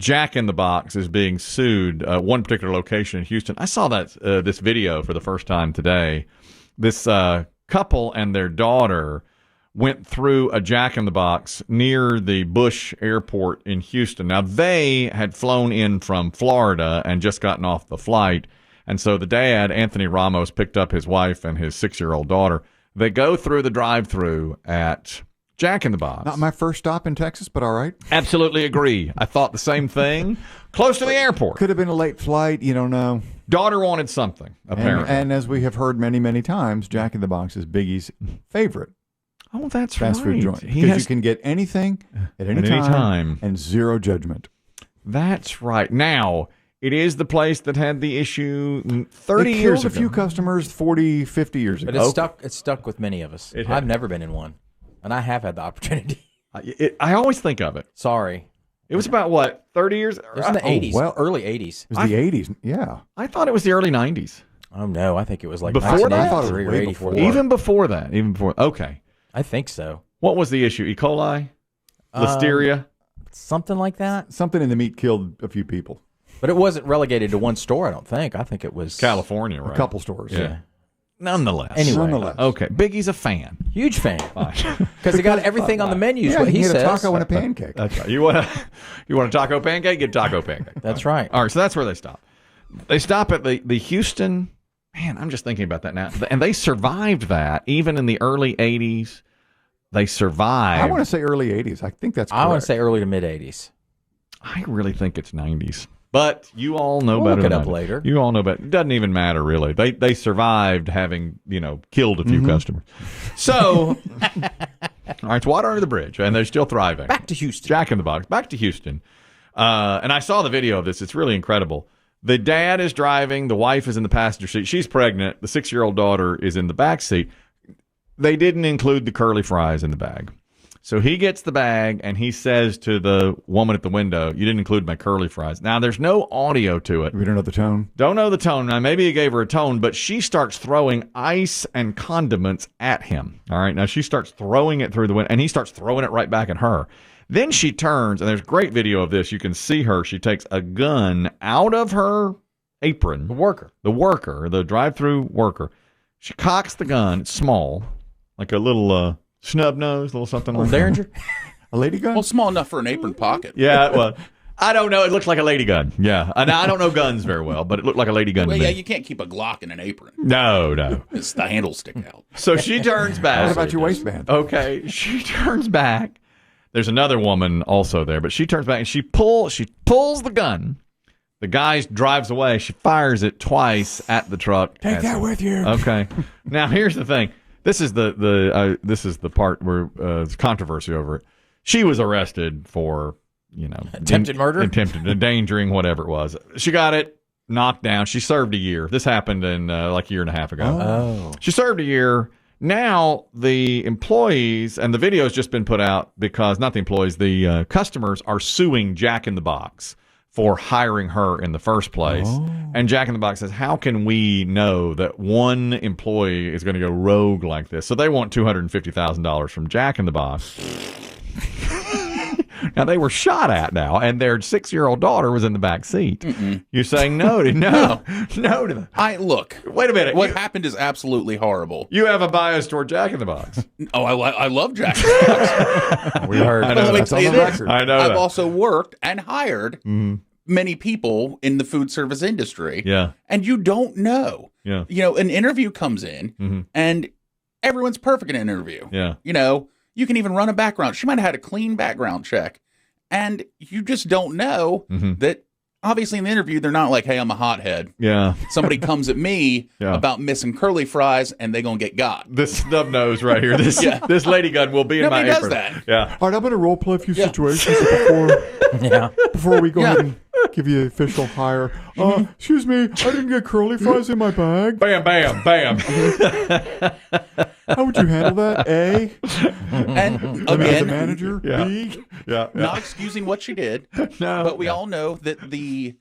Jack in the Box is being sued. One particular location in Houston. I saw that this video for the first time today. This couple and their daughter went through a Jack in the Box near the Bush Airport in Houston. Now, they had flown in from Florida and just gotten off the flight. And so the dad, Anthony Ramos, picked up his wife and his 6-year-old daughter. They go through the drive-thru at Jack in the Box. Not my first stop in Texas, but all right. Absolutely agree. I thought the same thing. Close to the airport. Could have been a late flight. You don't know. Daughter wanted something, apparently. And as we have heard many, many times, Jack in the Box is Biggie's favorite. Oh, that's fast food joint. Because you can get anything at any time and zero judgment. That's right. Now, it is the place that had the issue 30 years ago. It killed a few customers 40, 50 years ago. But it's stuck with many of us. I've never been in one, and I have had the opportunity. I always think of it. Sorry. It was about, what, 30 years? It was in the 80s, early 80s. It was the 80s, yeah. I thought it was the early 90s. Oh, no, I think it was like before that? I thought it was way before. Even before that. Okay. I think so. What was the issue? E. coli? Listeria? Something like that? Something in the meat killed a few people. But it wasn't relegated to one store, I don't think. I think it was... California, right? A couple stores. Yeah. Nonetheless. Anyway. Okay. Biggie's a fan. Huge fan. Because he got everything on the menu. Yeah, what he says. Get a taco and a pancake. That's right. You want a taco pancake? Get taco pancake. That's right. All right, so that's where they stop. They stop at the Houston... Man, I'm just thinking about that now. And they survived that even in the early 80s. They survived. I want to say early 80s. I think that's correct. I want to say early to mid 80s. I really think it's 90s. But you all know better. Look it than up later. You all know better. It doesn't even matter, really. They survived having, killed a few customers. So, all right, it's water under the bridge, and they're still thriving. Back to Houston. Jack in the Box. Back to Houston. And I saw the video of this. It's really incredible. The dad is driving. The wife is in the passenger seat. She's pregnant. The 6-year-old daughter is in the back seat. They didn't include the curly fries in the bag. So he gets the bag, and he says to the woman at the window, "You didn't include my curly fries." Now, there's no audio to it. We don't know the tone. Don't know the tone. Now, maybe he gave her a tone, but she starts throwing ice and condiments at him. All right? Now, she starts throwing it through the window, and he starts throwing it right back at her. Then she turns, and there's great video of this. You can see her. She takes a gun out of her apron. The worker, the drive-thru worker. She cocks the gun. It's small, like a little snub nose, a little something like Derringer? that. A lady gun? Well, small enough for an apron pocket. Yeah, well, I don't know. It looks like a lady gun. Yeah. And I don't know guns very well, but it looked like a lady gun Well, to me. yeah, you can't keep a Glock in an apron. No. It's the handles stick out. So she turns back. What about your waistband? Okay. She turns back. There's another woman also there, but she turns back and she pulls the gun. The guy drives away. She fires it twice at the truck. Take that with you. Okay. Now here's the thing. This is the part where there's controversy over it. She was arrested for attempted murder, attempted endangering, whatever it was. She got it knocked down. She served a year. This happened in like a year and a half ago. Oh. She served a year. Now the employees, and the video has just been put out because not the employees, the customers are suing Jack in the Box for hiring her in the first place. Oh. And Jack in the Box says, how can we know that one employee is going to go rogue like this? So they want $250,000 from Jack in the Box. Now, they were shot at now, and their 6-year-old daughter was in the back seat. Mm-mm. You're saying no to that. Look. Wait a minute. What happened is absolutely horrible. You have a bias toward Jack in the Box. Oh, I love Jack in the Box. We heard. I know Let me that. tell you this. I know I've that. also worked and hired many people in the food service industry. Yeah. And you don't know. Yeah. An interview comes in, and everyone's perfect in an interview. Yeah. You can even run a background. She might have had a clean background check. And you just don't know that, obviously, in the interview, they're not like, hey, I'm a hothead. Yeah. Somebody comes at me about missing curly fries, and they're going to get got. This snub nose right here. This lady gun will be in my apron. Nobody does that. Yeah. All right, I'm going to role play a few situations before we go ahead and give you the official hire. Excuse me, I didn't get curly fries in my bag. Bam, bam, bam. How would you handle that? A? And As a again, manager? B? Yeah. not excusing what she did, but we all know that the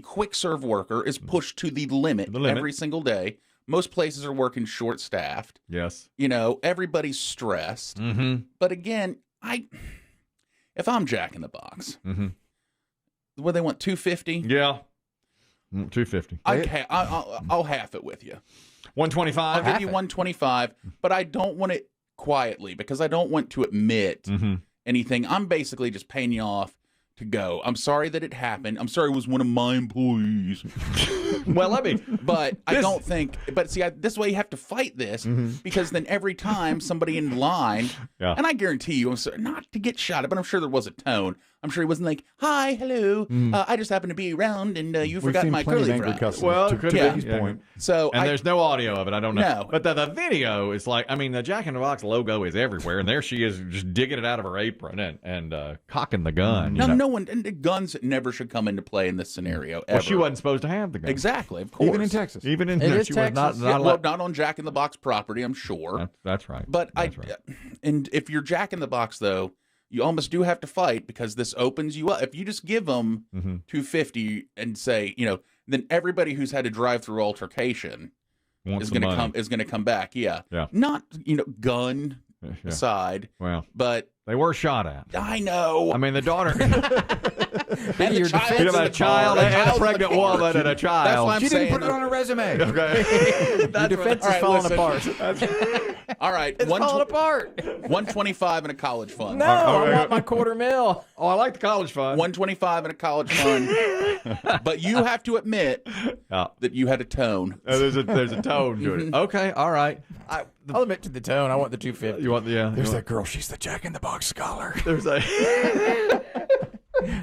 quick serve worker is pushed to the limit every single day. Most places are working short staffed. Yes. Everybody's stressed. Mm-hmm. But again, if I'm Jack in the Box, what they want, $250? Yeah. $250. I'll half it with you. $125. I'll give you $125, but I don't want it quietly because I don't want to admit anything. I'm basically just paying you off to go. I'm sorry that it happened. I'm sorry it was one of my employees. Well, But I don't think. But see, this way you have to fight this because then every time somebody in line, and I guarantee you, I'm sorry, not to get shot at, but I'm sure there was a tone. I'm sure he wasn't like, "Hi, hello, I just happened to be around and you forgot my curly fries." Well, to Biggie's point. So there's no audio of it. I don't know. No. But the video is like, I mean, the Jack in the Box logo is everywhere, and there she is just digging it out of her apron and cocking the gun. No one. And the guns never should come into play in this scenario. Ever. Well, she wasn't supposed to have the gun. Exactly, of course. Even in Texas. Even in It is she was Texas. not on Jack in the Box property, I'm sure. That's right. But That's right. And if you're Jack in the Box, though, you almost do have to fight because this opens you up. If you just give them $250 and say, then everybody who's had a drive-through altercation is going to come back. Yeah. Not gun aside. Well, but they were shot at. I know. I mean, the daughter. And you have a child and a pregnant woman and a child. That's why I'm She saying didn't put it on her resume. Okay. Your defense is falling apart. All right. It's falling apart. $125 in a college fund. No, I want my $250,000. Oh, I like the college fund. $125 in a college fund. But you have to admit that you had a tone. There's a tone to it. Okay, all right. I'll admit to the tone. I want the $250,000. You want There's that girl. She's the Jack in the Box scholar. There's a.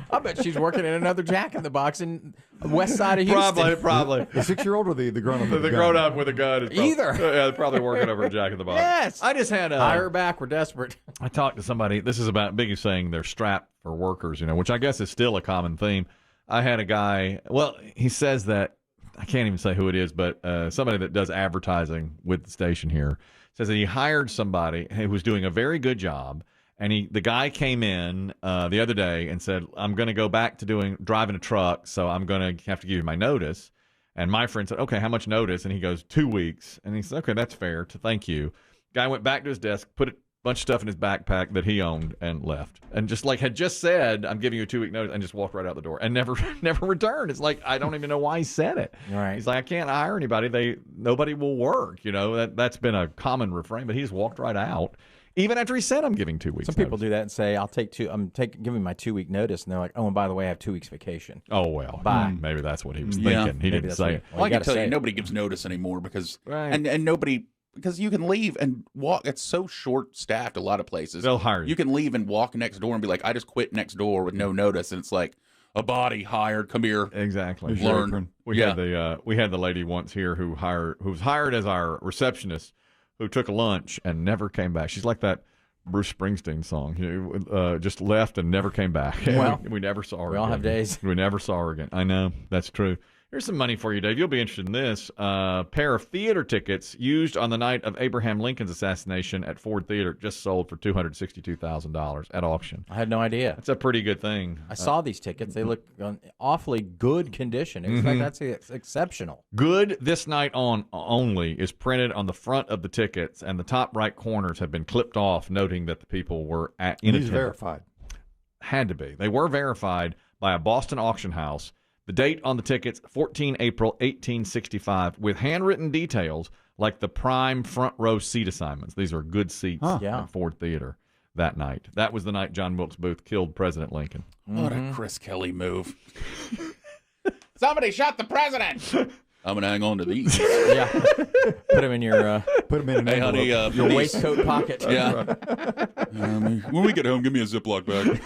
I bet she's working in another Jack in the Box in west side of Houston. Probably. The 6-year-old or the grown-up? The grown up with a gun. Is probably, Either. Yeah, they're probably working over a Jack in the Box. Yes. I just had Hire her back. We're desperate. I talked to somebody. This is about Biggie saying they're strapped for workers, which I guess is still a common theme. I had a guy. Well, he says that I can't even say who it is, but somebody that does advertising with the station here says that he hired somebody who was doing a very good job. And the guy came in the other day and said, "I'm going to go back to driving a truck, so I'm going to have to give you my notice." And my friend said, "Okay, how much notice?" And he goes, 2 weeks. And he said, "Okay, that's fair. Thank you." Guy went back to his desk, put a bunch of stuff in his backpack that he owned, and left. And just had just said, "I'm giving you a 2-week notice," and just walked right out the door and never returned. It's like, I don't even know why he said it. Right. He's like, "I can't hire anybody. Nobody will work." That's been a common refrain, but he just walked right out. Even after he said, "I'm giving 2 weeks." Some people do that and say, "I'll take two. Giving my 2-week notice," and they're like, "Oh, and by the way, I have 2 weeks vacation." Oh well, Bye. Maybe that's what he was thinking. He didn't say it. Well, I can tell you, nobody gives notice anymore because and nobody because you can leave and walk. It's so short staffed. A lot of places they'll hire you. You can leave and walk next door and be like, "I just quit next door with no notice," and it's like a body hired. Come here, exactly. Learn. We had the lady once here who was hired as our receptionist, who took a lunch and never came back. She's like that Bruce Springsteen song, just left and never came back. Well, we never saw her. We all have days. We never saw her again. I know, that's true. Here's some money for you, Dave. You'll be interested in this. Pair of theater tickets used on the night of Abraham Lincoln's assassination at Ford Theater just sold for $262,000 at auction. I had no idea. That's a pretty good thing. I saw these tickets. They look in awfully good condition. It's like that's exceptional. Good this night on only is printed on the front of the tickets, and the top right corners have been clipped off, noting that the people were in attendance. Verified. Had to be. They were verified by a Boston auction house. The date on the tickets, 14 April 1865, with handwritten details like the prime front row seat assignments. These are good seats at Ford Theater that night. That was the night John Wilkes Booth killed President Lincoln. What a Chris Kelly move. Somebody shot the president. I'm going to hang on to these. Yeah. Put them in your your waistcoat pocket. Yeah. When we get home, give me a Ziploc bag.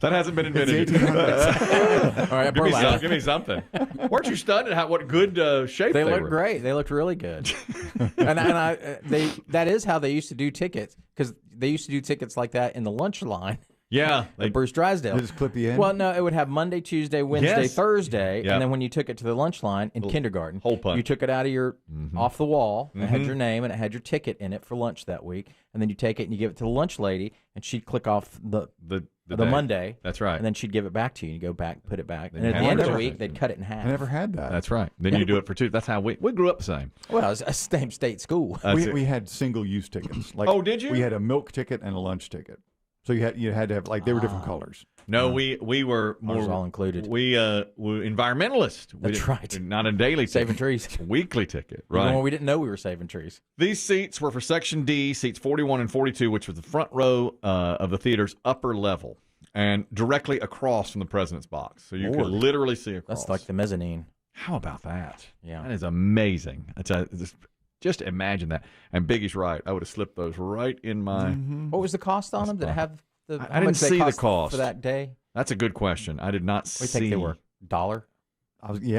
That hasn't been invented. All right, give me something. Weren't you stunned at what good shape they were? They looked great. They looked really good. That is how they used to do tickets, because they used to do tickets like that in the lunch line. Yeah. Bruce Drysdale. They just clip you in? Well, no, it would have Monday, Tuesday, Wednesday, Thursday, and then when you took it to the lunch line in kindergarten, hole punch. You took it out of your off the wall, and it had your name, and it had your ticket in it for lunch that week, and then you take it and you give it to the lunch lady, and she'd click off the Monday. That's right. And then she'd give it back to you, and you go back, put it back, and at the end of the week, they'd cut it in half. I never had that. That's right. Then you do it for two. That's how we grew up the same. Well, it was a same state school. We had single-use tickets. Oh, did you? We had a milk ticket and a lunch ticket. So you had to have they were different colors. No, we were more Ours all included. We were environmentalists. That's right. Not a daily saving ticket. trees. Weekly ticket. Even Right. when we didn't know we were saving trees. These seats were for Section D, seats 41 and 42, which was the front row of the theater's upper level, and directly across from the president's box. So you could literally see across. That's like the mezzanine. How about that? Yeah. That is amazing. Just imagine that. And Biggie's right. I would have slipped those right in my. What was the cost on them? Did it have the? I didn't see the cost for that day. That's a good question. I did not see. What do you think they were? $1?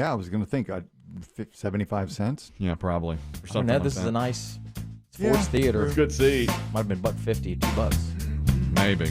I was going to think 75 cents. Yeah, probably. Or something Ned, like this that. is a nice Ford's Theater. It's a good seat. Might have been $1.50, $2. Maybe.